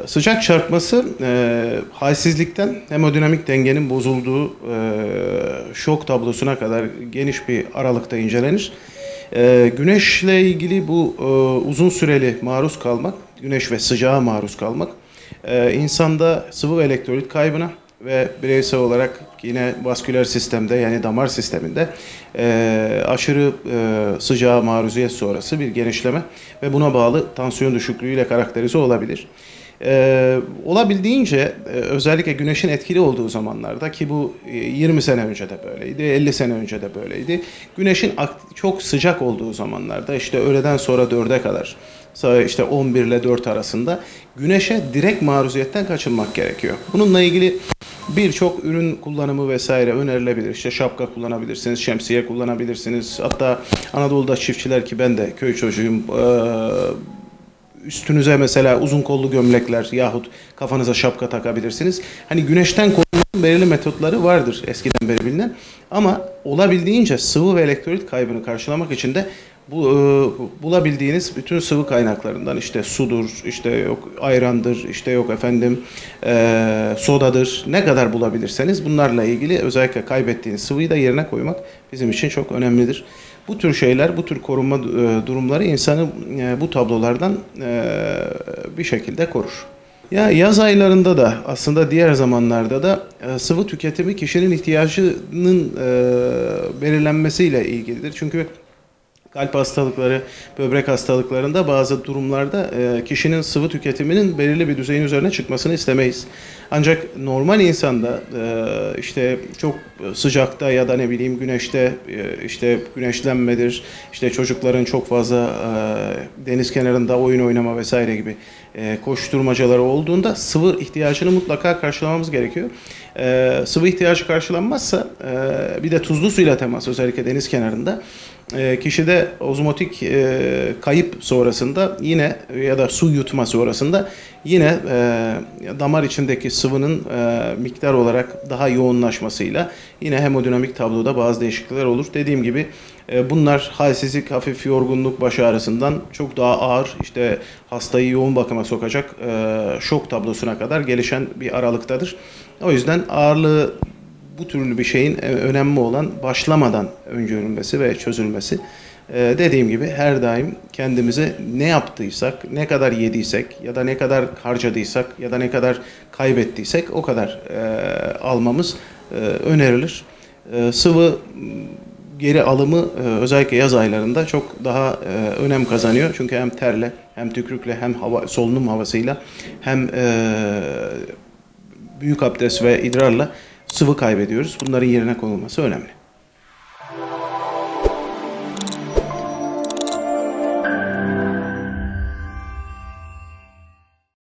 Sıcak çarpması halsizlikten hemodinamik dengenin bozulduğu şok tablosuna kadar geniş bir aralıkta incelenir. Güneşle ilgili bu uzun süreli maruz kalmak, güneş ve sıcağa maruz kalmak insanda sıvı ve elektrolit kaybına ve bireysel olarak yine vasküler sistemde yani damar sisteminde aşırı sıcağa maruziyet sonrası bir genişleme ve buna bağlı tansiyon düşüklüğüyle karakterize olabilir. Olabildiğince özellikle güneşin etkili olduğu zamanlarda ki bu 20 sene önce de böyleydi, 50 sene önce de böyleydi. Güneşin çok sıcak olduğu zamanlarda işte öğleden sonra 4'e kadar işte 11 ile 4 arasında güneşe direkt maruziyetten kaçınmak gerekiyor. Bununla ilgili birçok ürün kullanımı vesaire önerilebilir. İşte şapka kullanabilirsiniz, şemsiye kullanabilirsiniz. Hatta Anadolu'da çiftçiler ki ben de köy çocuğuyum. Üstünüze mesela uzun kollu gömlekler yahut kafanıza şapka takabilirsiniz. Hani güneşten korunmanın belirli metotları vardır eskiden beri bilinen. Ama olabildiğince sıvı ve elektrolit kaybını karşılamak için de bulabildiğiniz bütün sıvı kaynaklarından işte sudur, işte yok ayrandır, işte yok efendim sodadır ne kadar bulabilirseniz bunlarla ilgili özellikle kaybettiğiniz sıvıyı da yerine koymak bizim için çok önemlidir. Bu tür şeyler, bu tür korunma durumları insanı bu tablolardan bir şekilde korur. Ya yaz aylarında da aslında diğer zamanlarda da sıvı tüketimi kişinin ihtiyacının belirlenmesiyle ilgilidir. Çünkü kalp hastalıkları, böbrek hastalıklarında bazı durumlarda kişinin sıvı tüketiminin belirli bir düzeyin üzerine çıkmasını istemeyiz. Ancak normal insanda işte çok sıcakta ya da ne bileyim güneşte işte güneşlenmedir, işte çocukların çok fazla deniz kenarında oyun oynama vesaire gibi koşturmacaları olduğunda sıvı ihtiyacını mutlaka karşılamamız gerekiyor. Sıvı ihtiyacı karşılanmazsa bir de tuzlu suyla temas özellikle deniz kenarında kişide ozmotik kayıp sonrasında yine ya da su yutma sonrasında yine damar içindeki sıvının miktar olarak daha yoğunlaşmasıyla yine hemodinamik tabloda bazı değişiklikler olur. Dediğim gibi bunlar halsizlik, hafif yorgunluk, baş ağrısından çok daha ağır işte hastayı yoğun bakıma sokacak şok tablosuna kadar gelişen bir aralıktadır. O yüzden ağırlığı bu türlü bir şeyin önemli olan başlamadan öngörülmesi ve çözülmesi. Dediğim gibi her daim kendimize ne yaptıysak, ne kadar yediysek ya da ne kadar harcadıysak ya da ne kadar kaybettiysek o kadar almamız önerilir. Sıvı geri alımı özellikle yaz aylarında çok daha önem kazanıyor. Çünkü hem terle hem tükrükle hem solunum havasıyla hem büyük abdest ve idrarla sıvı kaybediyoruz. Bunların yerine konulması önemli.